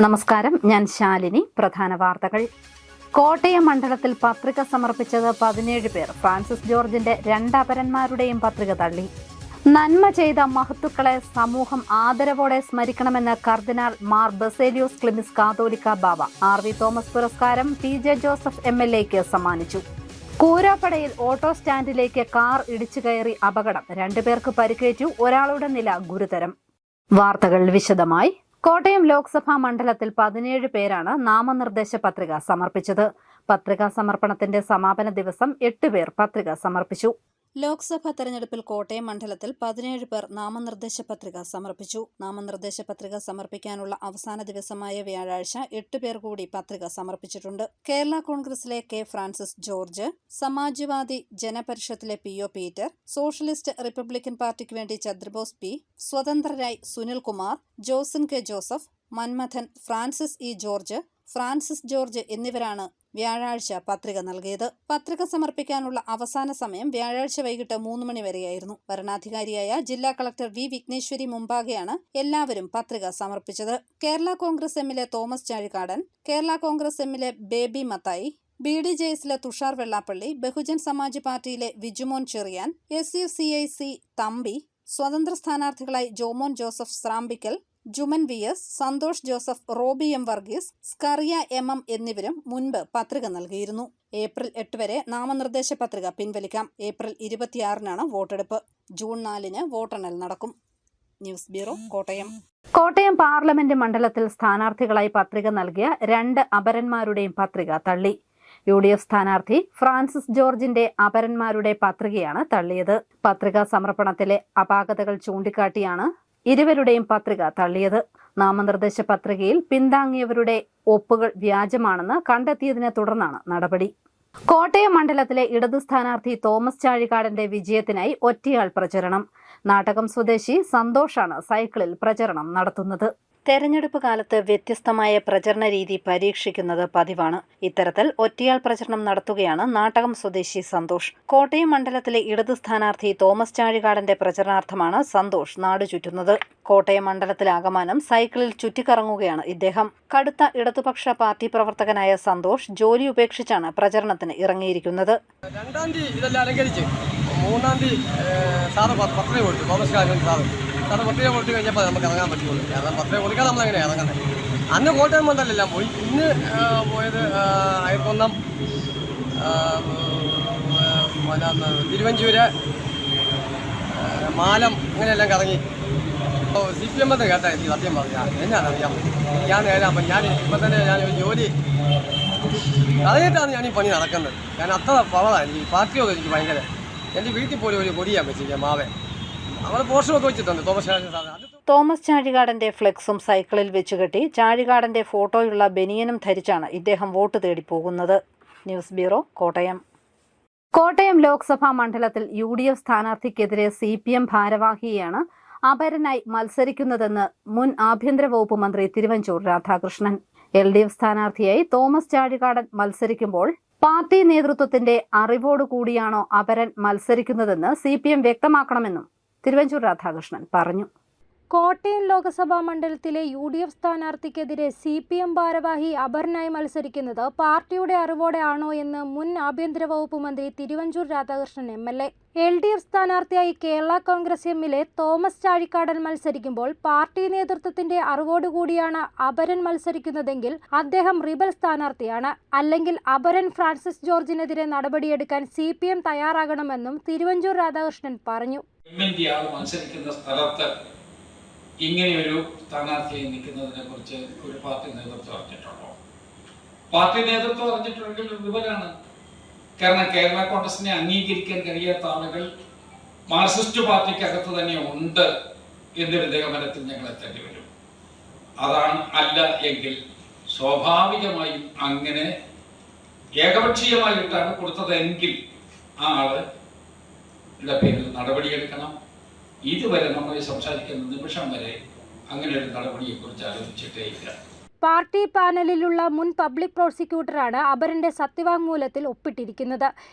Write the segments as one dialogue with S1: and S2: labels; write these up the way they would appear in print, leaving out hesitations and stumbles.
S1: നമസ്കാരം, ഞാൻ ശാലിനി. പ്രധാന വാർത്തകൾ. കോട്ടയം മണ്ഡലത്തിൽ പത്രിക സമർപ്പിച്ചത് 17 പേർ. ഫ്രാൻസിസ് ജോർജിന്റെ 2 അപരന്മാരുടെയും പത്രിക തള്ളി. നന്മ ചെയ്ത മഹത്തുക്കളെ സമൂഹം ആദരവോടെ സ്മരിക്കണമെന്ന് കർദിനാൾ മാർ ബസേലിയോസ് ക്ലിമിസ് കാതോലിക്ക ബാവ RV തോമസ് പുരസ്കാരം PJ ജോസഫ് MLAക്ക് സമ്മാനിച്ചു. കൂരാപ്പടയിൽ ഓട്ടോ സ്റ്റാൻഡിലേക്ക് കാർ ഇടിച്ചു കയറി അപകടം. 2 പേർക്ക് പരിക്കേറ്റു. ഒരാളുടെ നില ഗുരുതരം. വാർത്തകൾ വിശദമായി. കോട്ടയം ലോക്സഭാ മണ്ഡലത്തിൽ 17 പേരാണ് നാമനിർദ്ദേശ പത്രിക സമർപ്പിച്ചത്. പത്രികാ സമർപ്പണത്തിന്റെ സമാപന ദിവസം 8 പേർ പത്രിക സമർപ്പിച്ചു. ലോക്സഭാ തെരഞ്ഞെടുപ്പിൽ കോട്ടയം മണ്ഡലത്തിൽ 17 പേർ നാമനിർദ്ദേശ പത്രിക സമർപ്പിച്ചു. നാമനിർദ്ദേശ പത്രിക സമർപ്പിക്കാനുള്ള അവസാന ദിവസമായ വ്യാഴാഴ്ച 8 പേർ കൂടി പത്രിക സമർപ്പിച്ചിട്ടുണ്ട്. കേരള കോൺഗ്രസിലെ K. ഫ്രാൻസിസ് ജോർജ്, സമാജ്വാദി ജനപരിഷത്തിലെ PO പീറ്റർ, സോഷ്യലിസ്റ്റ് റിപ്പബ്ലിക്കൻ പാർട്ടിക്ക് വേണ്ടി ചന്ദ്രബോസ് P, സ്വതന്ത്രരായി Sunilkumar, Josin K. Joseph, Manmadhan, Francis E. George, Francis George എന്നിവരാണ് വ്യാഴാഴ്ച പത്രിക നൽകിയത്. പത്രിക സമർപ്പിക്കാനുള്ള അവസാന സമയം വ്യാഴാഴ്ച വൈകിട്ട് 3 മണി വരെയായിരുന്നു. വരണാധികാരിയായ ജില്ലാ കളക്ടർ V. വിഘ്നേശ്വരി മുമ്പാകെയാണ് എല്ലാവരും പത്രിക സമർപ്പിച്ചത്. കേരള കോൺഗ്രസ് എമ്മിലെ തോമസ് ചാഴികാടൻ, കേരള കോൺഗ്രസ് എമ്മിലെ ബേബി മത്തായി, BDJSലെ തുഷാർ വെള്ളാപ്പള്ളി, ബഹുജൻ സമാജ് പാർട്ടിയിലെ വിജുമോൻ ചെറിയാൻ, SUCIC തമ്പി, സ്വതന്ത്ര സ്ഥാനാർത്ഥികളായി Jomon Joseph Srampickal, Juman VS, Santhosh Joseph, Roby M. Varghese, Scaria MM എന്നിവരും മുൻപ് പത്രിക നൽകിയിരുന്നു. ഏപ്രിൽ 8 വരെ നാമനിർദ്ദേശ പത്രിക പിൻവലിക്കാം. ഏപ്രിൽ 26-നാണ് വോട്ടെടുപ്പ്. ജൂൺ 4-ന് വോട്ടെണ്ണൽ നടക്കും. News bureau, Kottayam. Kottayam parliament മണ്ഡലത്തിൽ സ്ഥാനാർത്ഥികളായി പത്രിക നൽകിയ 2 അപരന്മാരുടെയും പത്രിക തള്ളി. UDF സ്ഥാനാർത്ഥി ഫ്രാൻസിസ് ജോർജിന്റെ അപരന്മാരുടെ പത്രികയാണ് തള്ളിയത്. പത്രികാ സമർപ്പണത്തിലെ അപാകതകൾ ചൂണ്ടിക്കാട്ടിയാണ് ഇരുവരുടെയും പത്രിക തള്ളിയത്. നാമനിർദ്ദേശ പത്രികയിൽ പിന്താങ്ങിയവരുടെ ഒപ്പുകൾ വ്യാജമാണെന്ന് കണ്ടെത്തിയതിനെ തുടർന്നാണ് നടപടി. കോട്ടയം മണ്ഡലത്തിലെ ഇടതു സ്ഥാനാർത്ഥി തോമസ് ചാഴികാടന്റെ വിജയത്തിനായി ഒറ്റയാൾ പ്രചരണം. നാട്ടകം സ്വദേശി സന്തോഷാണ് സൈക്കിളിൽ പ്രചരണം നടത്തുന്നത്. തെരഞ്ഞെടുപ്പ് കാലത്ത് വ്യത്യസ്തമായ പ്രചരണ രീതി പരീക്ഷിക്കുന്നത് പതിവാണ്. ഇത്തരത്തിൽ ഒറ്റയാൾ പ്രചരണം നടത്തുകയാണ് നാട്ടകം സ്വദേശി സന്തോഷ്. കോട്ടയം മണ്ഡലത്തിലെ ഇടതു സ്ഥാനാർത്ഥി തോമസ് ചാഴികാടന്റെ പ്രചരണാർത്ഥമാണ് സന്തോഷ് നാട് ചുറ്റുന്നത്. കോട്ടയം മണ്ഡലത്തിലാകമാനം സൈക്കിളിൽ ചുറ്റിക്കറങ്ങുകയാണ് ഇദ്ദേഹം. കടുത്ത ഇടതുപക്ഷ പാർട്ടി പ്രവർത്തകനായ സന്തോഷ് ജോലി ഉപേക്ഷിച്ചാണ് പ്രചരണത്തിന് ഇറങ്ങിയിരിക്കുന്നത്.
S2: 2-ാം തീയതി ഇതെല്ലാം അലങ്കരിച്ച് 3-ാം തീയതി സാറ് പത്രിക കൊടുത്തു. തോമസ് സാറ് പത്രിക കൊടുത്തു കഴിഞ്ഞപ്പോൾ നമുക്ക് ഇറങ്ങാൻ പറ്റുള്ളൂ. കാരണം പത്രിക കൊടുക്കാതെ നമ്മളെങ്ങനെ ഇറങ്ങുന്നത്? അന്ന് കോട്ടയം മണ്ഡലമെല്ലാം പോയി. ഇന്ന് പോയത് അയർക്കുന്നം, തിരുവഞ്ചൂര്, മാലം, ഇങ്ങനെയെല്ലാം കറങ്ങി. CPM കേട്ടാ എനിക്ക് സത്യം പറഞ്ഞാൽ എന്നാണെന്നറിയാം. ഞാൻ അപ്പം ഞാൻ ഇപ്പം തന്നെ ഞാനൊരു ജോലി കളഞ്ഞിട്ടാണ് ഞാനീ പണി നടക്കുന്നത്. ഞാൻ അത്ര പവറാണ് എനിക്ക്. പാർട്ടിയൊക്കെ എനിക്ക് ഭയങ്കര. എൻ്റെ വീട്ടിൽ പോലും ഒരു കൊടിയാൻ വെച്ചിരിക്കുക മാവേ. അവിടെ പോസ്റ്ററൊക്കെ വെച്ചിട്ടുണ്ട് തോമസ് ചാഴികാടന്റെ ഫ്ലെക്സും സൈക്കിളിൽ വെച്ചുകെട്ടി ചാഴികാടന്റെ ഫോട്ടോയുള്ള ബനിയനും ധരിച്ചാണ് ഇദ്ദേഹം വോട്ട് തേടി പോകുന്നത്. News bureau, Kottayam. കോട്ടയം ലോക്സഭാ മണ്ഡലത്തിൽ UDF സ്ഥാനാർത്ഥിക്കെതിരെ CPM ഭാരവാഹിയെയാണ് അപരനായി മത്സരിക്കുന്നതെന്ന് മുൻ ആഭ്യന്തര വകുപ്പ് മന്ത്രി തിരുവഞ്ചൂർ രാധാകൃഷ്ണൻ. LDF സ്ഥാനാർത്ഥിയായി തോമസ് ചാഴികാടൻ മത്സരിക്കുമ്പോൾ പാർട്ടി നേതൃത്വത്തിന്റെ അറിവോടുകൂടിയാണോ അപരൻ മത്സരിക്കുന്നതെന്ന് CPM വ്യക്തമാക്കണമെന്നും തിരുവഞ്ചൂർ രാധാകൃഷ്ണൻ പറഞ്ഞു.
S3: കോട്ടയം ലോക്സഭാ മണ്ഡലത്തിലെ UDF സ്ഥാനാർത്ഥിക്കെതിരെ CPM ഭാരവാഹി അപരനായി മത്സരിക്കുന്നത് പാർട്ടിയുടെ അറിവോടെ ആണോ എന്ന് മുൻ ആഭ്യന്തര വകുപ്പ് മന്ത്രി തിരുവഞ്ചൂർ രാധാകൃഷ്ണൻ MLA. LDF സ്ഥാനാർത്ഥിയായി കേരള കോൺഗ്രസ് എമ്മിലെ തോമസ് ചാഴികാടൻ മത്സരിക്കുമ്പോൾ പാർട്ടി നേതൃത്വത്തിന്റെ അറിവോടുകൂടിയാണ് അപരൻ മത്സരിക്കുന്നതെങ്കിൽ അദ്ദേഹം റിബൽ സ്ഥാനാർത്ഥിയാണ്. അല്ലെങ്കിൽ അപരൻ ഫ്രാൻസിസ് ജോർജിനെതിരെ നടപടിയെടുക്കാൻ CPM തയ്യാറാകണമെന്നും തിരുവഞ്ചൂർ രാധാകൃഷ്ണൻ പറഞ്ഞു.
S4: ഇങ്ങനെയൊരു സ്ഥാനാർത്ഥിയായി നിൽക്കുന്നതിനെ കുറിച്ച് ഒരു പാർട്ടി നേതൃത്വം അറിഞ്ഞിട്ടുണ്ടോ? പാർട്ടി നേതൃത്വം അറിഞ്ഞിട്ടുണ്ടെങ്കിൽ റിബലാണ്. കാരണം കേരള കോൺഗ്രസിനെ അംഗീകരിക്കാൻ കഴിയാത്ത ആളുകൾ മാർക്സിസ്റ്റ് പാർട്ടിക്കകത്ത് തന്നെ ഉണ്ട് എന്നൊരു നിഗമനത്തിൽ ഞങ്ങൾ എത്തേണ്ടി വരും. അതാണ് അല്ല എങ്കിൽ സ്വാഭാവികമായും അങ്ങനെ ഏകപക്ഷീയമായിട്ടാണ് കൊടുത്തതെങ്കിൽ ആ ആളുടെ പേരിൽ നടപടിയെടുക്കണം. ഇതുവരെ നമ്മൾ സംസാരിക്കുന്ന നിമിഷം വരെ അങ്ങനെ ഒരു നടപടിയെക്കുറിച്ച് ആലോചിച്ചിട്ടേ ഇല്ല.
S3: പാർട്ടി പാനലിലുള്ള മുൻ പബ്ലിക് പ്രോസിക്യൂട്ടറാണ് അപരന്റെ സത്യവാങ്മൂലത്തിൽ ഒപ്പിട്ടിരിക്കുന്നത്.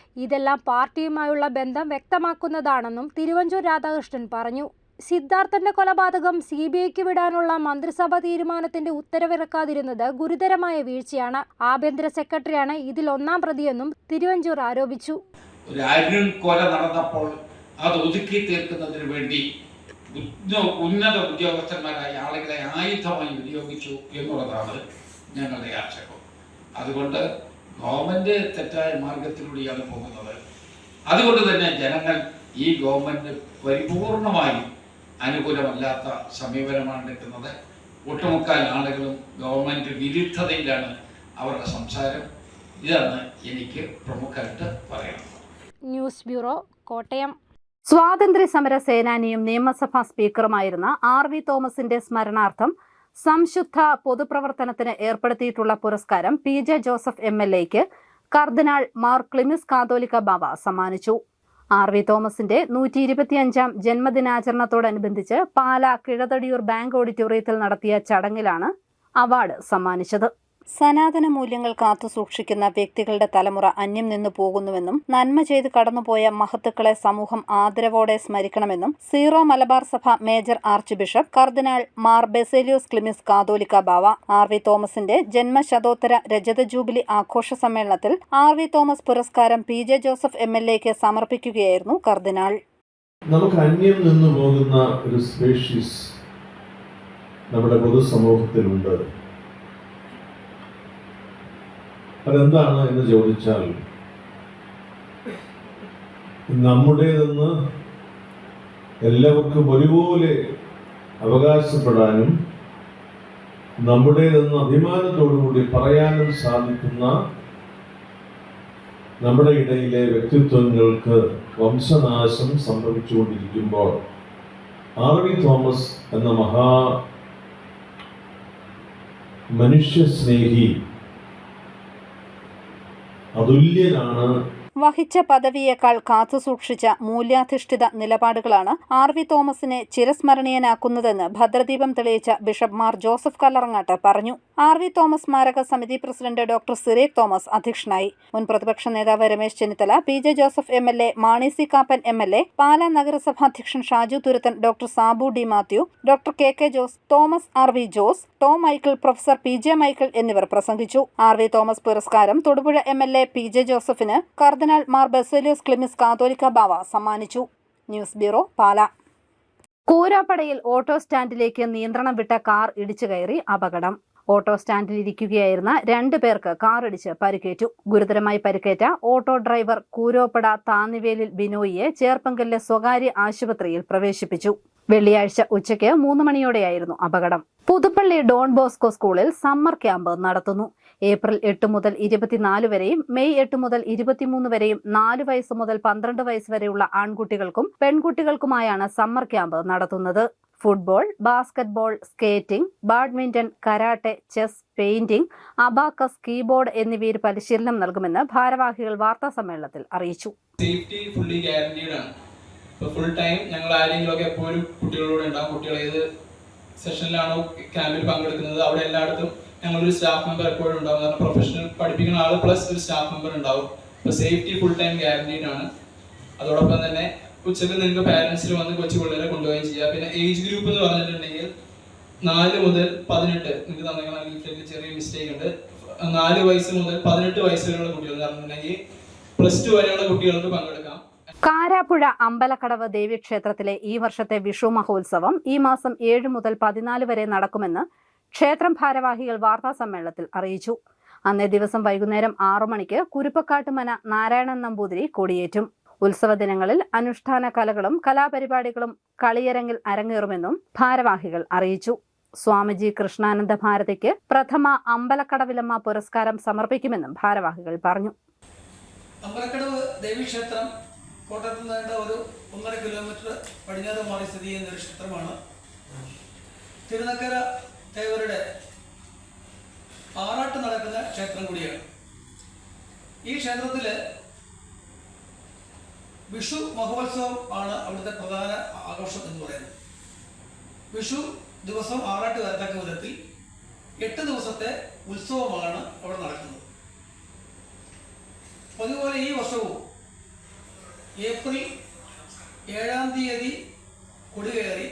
S3: ഇതെല്ലാം പാർട്ടിയുമായുള്ള ബന്ധം വ്യക്തമാക്കുന്നതാണെന്നും തിരുവഞ്ചൂർ രാധാകൃഷ്ണൻ പറഞ്ഞു. സിദ്ധാർത്ഥന്റെ കൊലപാതകം CBIക്ക് വിടാനുള്ള മന്ത്രിസഭാ തീരുമാനത്തിന്റെ ഉത്തരവിറക്കാതിരുന്നത് ഗുരുതരമായ വീഴ്ചയാണ്. ആഭ്യന്തര സെക്രട്ടറിയാണ് ഇതിൽ ഒന്നാം പ്രതിയെന്നും തിരുവഞ്ചൂർ ആരോപിച്ചു.
S4: ഒരു അരുൺ കൊല നടന്നപ്പോൾ അത് ഒതുക്കി തീർക്കുന്നതിന് വേണ്ടി ഉന്നത ഉദ്യോഗസ്ഥന്മാരായ ആളുകളെ ആയുധമായി ഉപയോഗിച്ചു എന്നുള്ളതാണ് ഞങ്ങളുടെ ആക്ഷേപം. അതുകൊണ്ട് ഗവൺമെന്റ് തെറ്റായ മാർഗത്തിലൂടെയാണ് പോകുന്നത്. അതുകൊണ്ട് തന്നെ ജനങ്ങൾ ഈ ഗവൺമെന്റ് പരിപൂർണമായും അനുകൂലമല്ലാത്ത സമീപനമാണ് എടുക്കുന്നത്. ഒട്ടുമുക്കാൽ ആളുകളും ഗവൺമെന്റ് വിരുദ്ധതയിലാണ് അവരുടെ സംസാരം. ഇതാണ് എനിക്ക് പ്രമുഖമായിട്ട് പറയാനുള്ളത്.
S3: News bureau, Kottayam.
S1: സ്വാതന്ത്ര്യ സമര സേനാനിയും നിയമസഭാ സ്പീക്കറുമായിരുന്ന RV തോമസിന്റെ സ്മരണാർത്ഥം സംശുദ്ധ പൊതുപ്രവർത്തനത്തിന് ഏർപ്പെടുത്തിയിട്ടുള്ള പുരസ്കാരം PJ ജോസഫ് MLAക്ക് കർദിനാൾ മാർ ക്ലിമിസ് കാതോലിക്ക ബാവ സമ്മാനിച്ചു. RV തോമസിന്റെ 125ാം ജന്മദിനാചരണത്തോടനുബന്ധിച്ച് പാലാ കിഴതടിയൂർ ബാങ്ക് ഓഡിറ്റോറിയത്തിൽ നടത്തിയ ചടങ്ങിലാണ് അവാർഡ് സമ്മാനിച്ചത്. സനാതന മൂല്യങ്ങൾ കാത്തുസൂക്ഷിക്കുന്ന വ്യക്തികളുടെ തലമുറ അന്യം നിന്നു പോകുന്നുവെന്നും നന്മ ചെയ്ത് കടന്നുപോയ മഹത്തുക്കളെ സമൂഹം ആദരവോടെ സ്മരിക്കണമെന്നും സീറോ മലബാർ സഭ മേജർ ആർച്ച് ബിഷപ്പ് കർദിനാൾ മാർ ബെസേലിയോസ് ക്ലിമിസ് കാതോലിക്ക ബാവ RV തോമസിന്റെ ജന്മശതോത്തര രജത ജൂബിലി ആഘോഷ സമ്മേളനത്തിൽ RV തോമസ് പുരസ്കാരം PJ ജോസഫ് MLAക്ക് സമർപ്പിക്കുകയായിരുന്നു കർദിനാൾ.
S5: നമുക്ക് അന്യം നിന്നു പോകുന്ന ഒരു സ്പീഷീസ് നമ്മുടെ പൊതുസമൂഹത്തിലുണ്ട്. അതെന്താണ് എന്ന് ചോദിച്ചാൽ, നമ്മുടേതെന്ന് എല്ലാവർക്കും ഒരുപോലെ അവകാശപ്പെടാനും നമ്മുടേതെന്ന് അഭിമാനത്തോടുകൂടി പറയാനും സാധിക്കുന്ന നമ്മുടെ ഇടയിലെ വ്യക്തിത്വങ്ങൾക്ക് വംശനാശം സംഭവിച്ചുകൊണ്ടിരിക്കുമ്പോൾ RV തോമസ് എന്ന മനുഷ്യസ്നേഹി അതുല്യനാണ്.
S1: വഹിച്ച പദവിയേക്കാൾ കാത്തുസൂക്ഷിച്ച മൂല്യാധിഷ്ഠിത നിലപാടുകളാണ് RV തോമസിനെ ചിരസ്മരണീയനാക്കുന്നതെന്ന് ഭദ്രദീപം തെളിയിച്ച ബിഷപ്പ് മാർ ജോസഫ് കല്ലറങ്ങാട്ട് പറഞ്ഞു. RV തോമസ് സ്മാരക സമിതി പ്രസിഡന്റ് ഡോക്ടർ സിറേക് തോമസ് അധ്യക്ഷനായി. മുൻ പ്രതിപക്ഷ നേതാവ് Ramesh Chennithala, PJ Joseph MLA, Mani C Kappan MLA, Pala നഗരസഭാ അധ്യക്ഷൻ Shaju Thuruthan, doctor Sabu D Mathew, doctor KK Jose, Thomas RV Jose, Tom Michael, professor PJ Michael എന്നിവർ പ്രസംഗിച്ചു. RV തോമസ് പുരസ്കാരം തൊടുപുഴ MLA PJ ജോസഫിന് കർദിനാൾ മാർ ബെസേലിയോസ് ക്ലിമിസ് കാതോലിക്ക ബാവ സമ്മാനിച്ചു. News bureau, Pala. കൂരാപ്പടയിൽ ഓട്ടോ സ്റ്റാൻഡിലേക്ക് നിയന്ത്രണം വിട്ട കാർ ഇടിച്ചു കയറി അപകടം. ഓട്ടോ സ്റ്റാൻഡിൽ ഇരിക്കുകയായിരുന്ന 2 പേർക്ക് കാറിടിച്ച് പരിക്കേറ്റു. ഗുരുതരമായി പരിക്കേറ്റ ഓട്ടോ ഡ്രൈവർ കൂരോപ്പട താന്നിവേലിൽ ബിനോയിയെ ചേർപ്പങ്കലിലെ സ്വകാര്യ ആശുപത്രിയിൽ പ്രവേശിപ്പിച്ചു. വെള്ളിയാഴ്ച ഉച്ചയ്ക്ക് 3 മണിയോടെയായിരുന്നു അപകടം. പുതുപ്പള്ളി ഡോൺ ബോസ്കോ സ്കൂളിൽ സമ്മർ ക്യാമ്പ് നടത്തുന്നു. ഏപ്രിൽ 8 മുതൽ 24 വരെയും മെയ് 8 മുതൽ 23 വരെയും 4 വയസ്സ് മുതൽ 12 വയസ്സ് വരെയുള്ള ആൺകുട്ടികൾക്കും പെൺകുട്ടികൾക്കുമായാണ് സമ്മർ ക്യാമ്പ് നടത്തുന്നത്. Football, basketball, skating, badminton, karate, chess, painting, abacus, keyboard എന്നിവയിൽ പരിശീലനം നൽകുമെന്ന് ഭാരവാഹികൾ വാർത്താ സമ്മേളനത്തിൽ അറിയിച്ചു.
S6: സേഫ്റ്റി ഫുള്ളി ഗ്യാരണ്ടീഡ് ആണ്. ഇപ്പോൾ ഫുൾ ടൈം ഞങ്ങൾ ആരെങ്കിലുമൊക്കെ എപ്പോഴും കുട്ടികളോട് ഉണ്ടാകും. കുട്ടികൾ ഏത് സെഷനിലാണോ ക്യാമ്പിൽ പങ്കെടുക്കുന്നത് അവിടെ എല്ലായിടത്തും ഞങ്ങളൊരു സ്റ്റാഫ് മെമ്പർ എപ്പോഴും ഉണ്ടാവും. കാരണം പ്രൊഫഷണൽ പഠിപ്പിക്കുന്ന ആൾ പ്ലസ് ഒരു സ്റ്റാഫ് മെമ്പർ ഉണ്ടാവും. അപ്പോൾ സേഫ്റ്റി ഫുൾ ടൈം ഗ്യാരണ്ടീഡ് ആണ്. അതോടൊപ്പം തന്നെ ഉച്ചക്ക് നിങ്ങൾക്ക് പാരൻസിൽ വന്ന് കൊച്ചു പിള്ളേരെ കൊണ്ടുപോവുകയും ചെയ്യാം. പിന്നെ ഏജ് ഗ്രൂപ്പ് എന്ന് പറഞ്ഞിട്ടുണ്ടെങ്കിൽ 4 മുതൽ 18, നിങ്ങൾക്ക് തന്നിരിക്കുന്ന ലീഫ്ലെറ്റിൽ ചെറിയ മിസ്റ്റേക്ക് ഉണ്ട്, 4 വയസ്സ് മുതൽ 18 വയസ്സ് വരെയുള്ള കുട്ടികൾ പറഞ്ഞിട്ടുണ്ടെങ്കിൽ +2 വരെയുള്ള കുട്ടികൾക്ക് പങ്കെടുക്കാം.
S1: കാരാപ്പുഴ അമ്പലക്കടവ് ദേവീക്ഷേത്രത്തിലെ ഈ വർഷത്തെ വിഷു മഹോത്സവം ഈ മാസം 7 മുതൽ 14 വരെ നടക്കുമെന്ന് ക്ഷേത്രം ഭാരവാഹികൾ വാർത്താ സമ്മേളനത്തിൽ അറിയിച്ചു. അന്നേ ദിവസം വൈകുന്നേരം 6 മണിക്ക് കുരുപ്പക്കാട്ടുമന നാരായണൻ നമ്പൂതിരി കൊടിയേറ്റും. ഉത്സവ ദിനങ്ങളിൽ അനുഷ്ഠാന കലകളും കലാപരിപാടികളും കളിയരങ്ങിൽ അരങ്ങേറുമെന്നും ഭാരവാഹികൾ അറിയിച്ചു. സ്വാമിജി കൃഷ്ണാനന്ദ ഭാരതിക്ക് പ്രഥമ അമ്പലക്കടവിലമ്മ പുരസ്കാരം സമർപ്പിക്കുമെന്നും ഭാരവാഹികൾ പറഞ്ഞു.
S7: അമ്പലക്കടവ് ദേവീക്ഷേത്രം കോട്ടയത്ത് നിന്ന് ഒരു 1.5 കിലോമീറ്റർ പടിഞ്ഞാറ് മാറി സ്ഥിതി ചെയ്യുന്ന ഒരു ക്ഷേത്രമാണ്. തിരുനക്കര ദേവരുടെ ആറാട്ട് നടക്കുന്ന ക്ഷേത്രം കൂടിയാണ്. ഈ ക്ഷേത്രത്തിൽ വിഷു മഹോത്സവം ആണ് അവിടുത്തെ പ്രധാന ആഘോഷം എന്ന് പറയുന്നത്. വിഷു ദിവസം ആറാട്ട് വരത്തക്ക വിധത്തിൽ 8 ദിവസത്തെ ഉത്സവമാണ് അവിടെ നടക്കുന്നത്. അതുപോലെ ഈ വർഷവും ഏപ്രിൽ 7-ാം തീയതി കൊടികയറി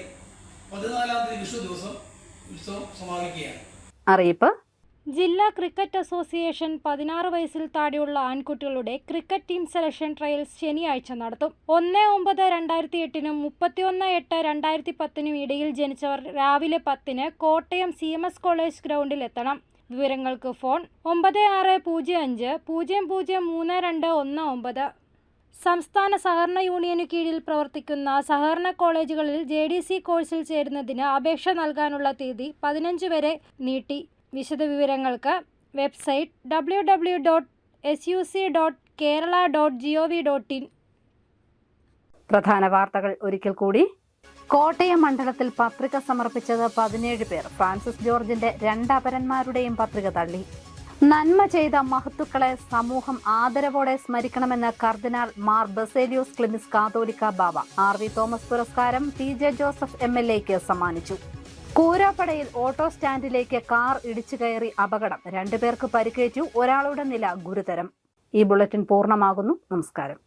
S7: 14-ാം തീയതി വിഷു ദിവസം ഉത്സവം സമാപിക്കുകയാണ്.
S1: അറിയിപ്പ്.
S3: ജില്ലാ ക്രിക്കറ്റ് അസോസിയേഷൻ 16 വയസ്സിൽ താഴെയുള്ള ആൺകുട്ടികളുടെ ക്രിക്കറ്റ് ടീം സെലക്ഷൻ ട്രയൽസ് ശനിയാഴ്ച നടത്തും. 1/9/2008 31/8/2010 ഇടയിൽ ജനിച്ചവർ രാവിലെ 10-ന് കോട്ടയം CMS കോളേജ് ഗ്രൗണ്ടിൽ എത്തണം. വിവരങ്ങൾക്ക് ഫോൺ 9605003219. സംസ്ഥാന സഹകരണ യൂണിയനു കീഴിൽ പ്രവർത്തിക്കുന്ന സഹകരണ കോളേജുകളിൽ JDC കോഴ്സിൽ ചേരുന്നതിന് അപേക്ഷ നൽകാനുള്ള തീയതി 15 വരെ നീട്ടി. വിശദവിവരങ്ങൾക്ക് വെബ്സൈറ്റ് www.suc.kerala.gov.in.
S1: പ്രധാന വാർത്തകൾ ഒരിക്കൽ കൂടി. കോട്ടയം മണ്ഡലത്തിൽ പത്രിക സമർപ്പിച്ചത് 17 പേർ. ഫ്രാൻസിസ് ജോർജിന്റെ 2 അപരന്മാരുടെയും പത്രിക തള്ളി. നന്മ ചെയ്ത മഹത്തുക്കളെ സമൂഹം ആദരവോടെ സ്മരിക്കണമെന്ന് കർദിനാൾ മാർ ബസേലിയോസ് ക്ലിമിസ് കാതോലിക്ക ബാവ RV തോമസ് പുരസ്കാരം TJ ജോസഫ് MLAക്ക് സമ്മാനിച്ചു. കൂരാപ്പടയിൽ ഓട്ടോ സ്റ്റാൻഡിലേക്ക് കാർ ഇടിച്ചു കയറി അപകടം. 2 പേർക്ക് പരിക്കേറ്റു. ഒരാളുടെ നില ഗുരുതരം. ഈ ബുള്ളറ്റിൻ പൂർണ്ണമാകുന്നു. നമസ്കാരം.